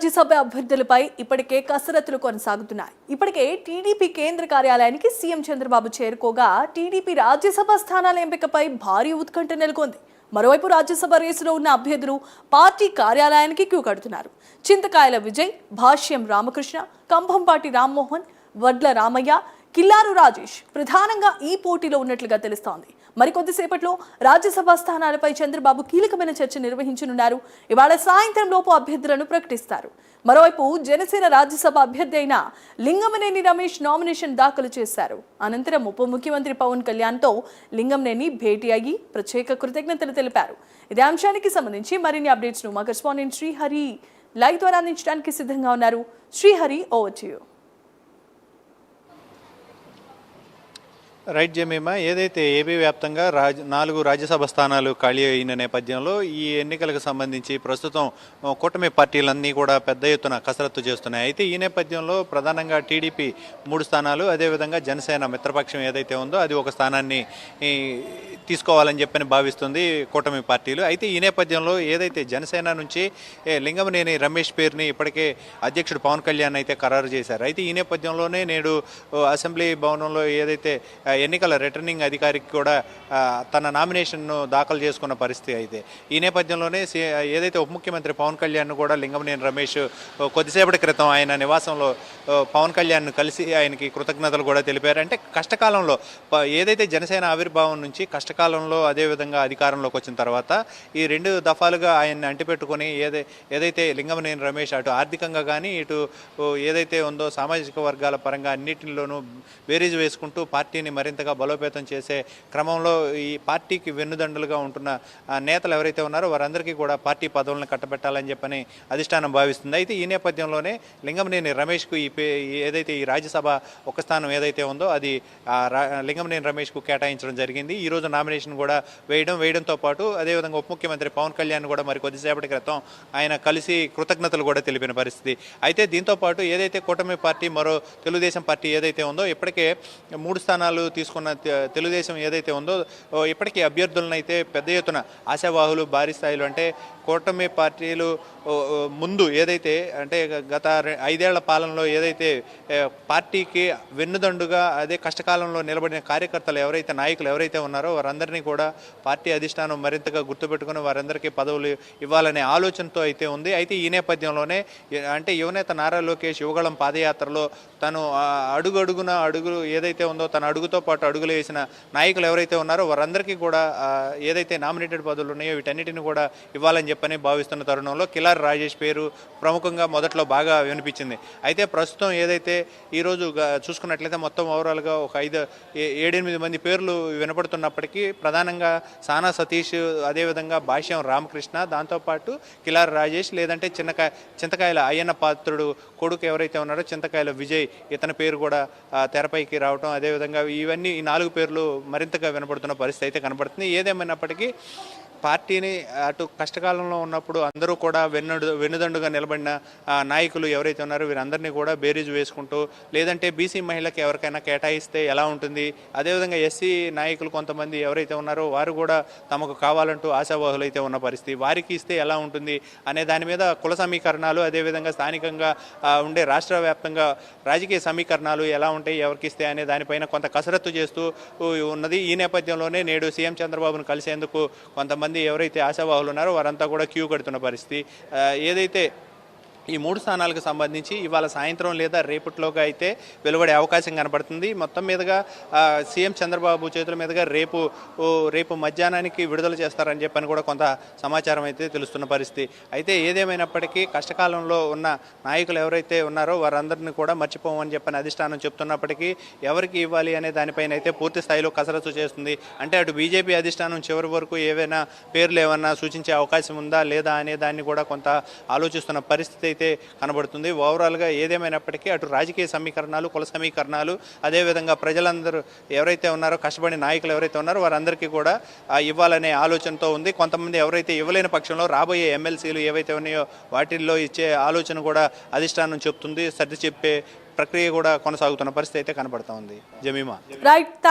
రాజ్యసభ అభ్యర్థులపై ఇప్పటికే కసరత్తులు కొనసాగుతున్నాయి. ఇప్పటికే టీడీపీ కేంద్ర కార్యాలయానికి సీఎం చంద్రబాబు చేరుకోగా టీడీపీ రాజ్యసభ స్థానాల ఎంపికపై భారీ ఉత్కంఠ నెలకొంది. మరోవైపు రాజ్యసభ రేసులో ఉన్న అభ్యర్థులు పార్టీ కార్యాలయానికి క్యూ కడుతున్నారు. చింతకాయల విజయ్, భాష్యం రామకృష్ణ, కంభంపాటి రామ్మోహన్, వడ్ల రామయ్య, కిల్లారు రాజేష్ ప్రధానంగా ఈ పోటీలో ఉన్నట్లుగా తెలుస్తోంది. మరికొద్దిసేపట్లో రాజ్యసభ స్థానాలపై చంద్రబాబు కీలకమైన చర్చ నిర్వహించనున్నారు. ఇవాళ సాయంత్రం లోపు అభ్యర్థులను ప్రకటిస్తారు. మరోవైపు జనసేన రాజ్యసభ అభ్యర్థి అయిన లింగమనేని రమేష్ నామినేషన్ దాఖలు చేశారు. అనంతరం ఉప ముఖ్యమంత్రి పవన్ కళ్యాణ్తో లింగమనేని భేటీ అయ్యి ప్రత్యేక కృతజ్ఞతలు తెలిపారు. ఇదే అంశానికి సంబంధించి మరిన్ని అప్డేట్స్ ను మా కరెస్పాండెంట్ శ్రీహరి లైవ్ ద్వారా అందించడానికి సిద్ధంగా ఉన్నారు. Srihari, over to you. Right Jemimah, ఏదైతే ఏపీ వ్యాప్తంగా 4 రాజ్యసభ స్థానాలు ఖాళీ అయిన నేపథ్యంలో ఈ ఎన్నికలకు సంబంధించి ప్రస్తుతం కూటమి పార్టీలన్నీ కూడా పెద్ద ఎత్తున కసరత్తు చేస్తున్నాయి. అయితే ఈ నేపథ్యంలో ప్రధానంగా టీడీపీ 3 స్థానాలు, అదేవిధంగా జనసేన మిత్రపక్షం ఏదైతే ఉందో అది ఒక స్థానాన్ని తీసుకోవాలని చెప్పని భావిస్తుంది కూటమి పార్టీలు. అయితే ఈ నేపథ్యంలో ఏదైతే జనసేన నుంచి లింగమనేని రమేష్ పేరుని ఇప్పటికే అధ్యక్షుడు పవన్ కళ్యాణ్ అయితే ఖరారు చేశారు. అయితే ఈ నేపథ్యంలోనే నేడు అసెంబ్లీ భవనంలో ఏదైతే ఎన్నికల రిటర్నింగ్ అధికారికి కూడా తన నామినేషన్ను దాఖలు చేసుకున్న పరిస్థితి. అయితే ఈ నేపథ్యంలోనే ఏదైతే ఉప ముఖ్యమంత్రి పవన్ కళ్యాణ్ కూడా లింగమనేని రమేష్ కొద్దిసేపటి క్రితం ఆయన నివాసంలో పవన్ కళ్యాణ్ను కలిసి ఆయనకి కృతజ్ఞతలు కూడా తెలిపారు. అంటే కష్టకాలంలో ఏదైతే జనసేన ఆవిర్భావం నుంచి కష్టకాలంలో అదేవిధంగా అధికారంలోకి వచ్చిన తర్వాత ఈ 2 దఫాలుగా ఆయన్ని అంటిపెట్టుకుని ఏదైతే లింగమనేని రమేష్ అటు ఆర్థికంగా కానీ ఇటు ఏదైతే ఉందో సామాజిక వర్గాల పరంగా అన్నిటిలోనూ బేరీజు వేసుకుంటూ పార్టీని మరింతగా బలోపేతం చేసే క్రమంలో ఈ పార్టీకి వెన్నుదండులుగా ఉంటున్న నేతలు ఎవరైతే ఉన్నారో వారందరికీ కూడా పార్టీ పదవులను కట్టబెట్టాలని చెప్పని అధిష్టానం భావిస్తుంది. అయితే ఈ నేపథ్యంలోనే లింగమనేని రమేష్కు ఏదైతే ఈ రాజ్యసభ ఒక స్థానం ఏదైతే ఉందో అది లింగమనేని రమేష్కు కేటాయించడం జరిగింది. ఈరోజు నామినేషన్ కూడా వేయడంతో పాటు అదేవిధంగా ఉప ముఖ్యమంత్రి పవన్ కళ్యాణ్ కూడా మరి కొద్దిసేపటి క్రితం ఆయన కలిసి కృతజ్ఞతలు కూడా తెలిపిన పరిస్థితి. అయితే దీంతో పాటు ఏదైతే కూటమి పార్టీ మరో తెలుగుదేశం పార్టీ ఏదైతే ఉందో ఇప్పటికే 3 స్థానాలు తీసుకున్న తెలుగుదేశం ఏదైతే ఉందో ఇప్పటికీ అభ్యర్థులను అయితే పెద్ద ఎత్తున ఆశావాహులు భారీ స్థాయిలో అంటే కూటమి పార్టీలు ముందు ఏదైతే అంటే గత 5 ఏళ్ల పాలనలో ఏదైతే పార్టీకి వెన్నుదండుగా అదే కష్టకాలంలో నిలబడిన కార్యకర్తలు ఎవరైతే నాయకులు ఎవరైతే ఉన్నారో వారందరినీ కూడా పార్టీ అధిష్టానం మరింతగా గుర్తుపెట్టుకుని వారందరికీ పదవులు ఇవ్వాలనే ఆలోచనతో అయితే ఉంది. అయితే ఈ నేపథ్యంలోనే అంటే యువనేత నారా లోకేష్ యువగళం పాదయాత్రలో తను అడుగున ఏదైతే ఉందో తన అడుగుతో పాటు అడుగులు వేసిన నాయకులు ఎవరైతే ఉన్నారో వారందరికీ కూడా ఏదైతే నామినేటెడ్ పదవులు ఉన్నాయో వీటన్నిటిని కూడా ఇవ్వాలని చెప్పని భావిస్తున్న తరుణంలో కిల్లారు రాజేష్ పేరు ప్రముఖంగా మొదట్లో బాగా వినిపించింది. అయితే ప్రస్తుతం ఏదైతే ఈరోజు చూసుకున్నట్లయితే మొత్తం ఓవరాల్గా ఒక 7-8 మంది పేర్లు వినపడుతున్నప్పటికీ ప్రధానంగా సానా సతీష్, అదేవిధంగా భాష్యం రామకృష్ణ, దాంతోపాటు కిల్లారు రాజేష్ లేదంటే చింతకాయల అయ్యన్న పాత్రుడు కొడుకు ఎవరైతే ఉన్నారో చింతకాయల విజయ్ ఇతని పేరు కూడా తెరపైకి రావడం, అదేవిధంగా ఇవన్నీ ఈ 4 పేర్లు మరింతగా వినపడుతున్న పరిస్థితి అయితే కనపడుతుంది. ఏదేమైనప్పటికీ పార్టీని అటు కష్టకాలంలో ఉన్నప్పుడు అందరూ కూడా వెన్నుదండుగా నిలబడిన నాయకులు ఎవరైతే ఉన్నారో వీరందరినీ కూడా బేరీజు వేసుకుంటూ లేదంటే బీసీ మహిళకి ఎవరికైనా కేటాయిస్తే ఎలా ఉంటుంది, అదేవిధంగా ఎస్సీ నాయకులు కొంతమంది ఎవరైతే ఉన్నారో వారు కూడా తమకు కావాలంటూ ఆశావాహులు అయితే ఉన్న పరిస్థితి, వారికి ఇస్తే ఎలా ఉంటుంది అనే దాని మీద కుల సమీకరణాలు అదేవిధంగా స్థానికంగా ఉండే రాష్ట్ర వ్యాప్తంగా రాజకీయ సమీకరణాలు ఎలా ఉంటాయి ఎవరికి ఇస్తే అనే దానిపైన కొంత కసరత్తు చేస్తూ ఉన్నది. ఈ నేపథ్యంలోనే నేడు సీఎం చంద్రబాబును కలిసేందుకు కొంతమంది ఎవరైతే ఆశావాహులు ఉన్నారో వారంతా కూడా క్యూ కడుతున్న పరిస్థితి. ఏదైతే ఈ 3 స్థానాలకు సంబంధించి ఇవాళ సాయంత్రం లేదా రేపటిలోగా అయితే వెలువడే అవకాశం కనపడుతుంది. మొత్తం మీదుగా సీఎం చంద్రబాబు చేతుల మీదుగా రేపు మధ్యాహ్నానికి విడుదల చేస్తారని చెప్పని కూడా కొంత సమాచారం అయితే తెలుస్తున్న పరిస్థితి. అయితే ఏదేమైనప్పటికీ కష్టకాలంలో ఉన్న నాయకులు ఎవరైతే ఉన్నారో వారందరినీ కూడా మర్చిపోమని చెప్పని అధిష్టానం చెప్తున్నప్పటికీ ఎవరికి ఇవ్వాలి అనే దానిపైన అయితే పూర్తి స్థాయిలో కసరత్తు చేస్తుంది. అంటే అటు బీజేపీ అధిష్టానం చివరి వరకు ఏవైనా పేర్లు ఏమన్నా సూచించే అవకాశం ఉందా లేదా అనే దాన్ని కూడా కొంత ఆలోచిస్తున్న పరిస్థితి అయితే కనబడుతుంది. ఓవరాల్గా ఏదేమైనప్పటికీ అటు రాజకీయ సమీకరణాలు కుల సమీకరణాలు అదేవిధంగా ప్రజలందరూ ఎవరైతే ఉన్నారో కష్టపడి నాయకులు ఎవరైతే ఉన్నారో వారందరికీ కూడా ఇవ్వాలనే ఆలోచనతో ఉంది. కొంతమంది ఎవరైతే ఇవ్వలేని పక్షంలో రాబోయే ఎమ్మెల్సీలు ఏవైతే ఉన్నాయో వాటిల్లో ఇచ్చే ఆలోచన కూడా అధిష్టానం చెప్తుంది. సర్ది చెప్పే ప్రక్రియ కూడా కొనసాగుతున్న పరిస్థితి అయితే కనబడుతూ ఉంది. జమీమా. రైట్.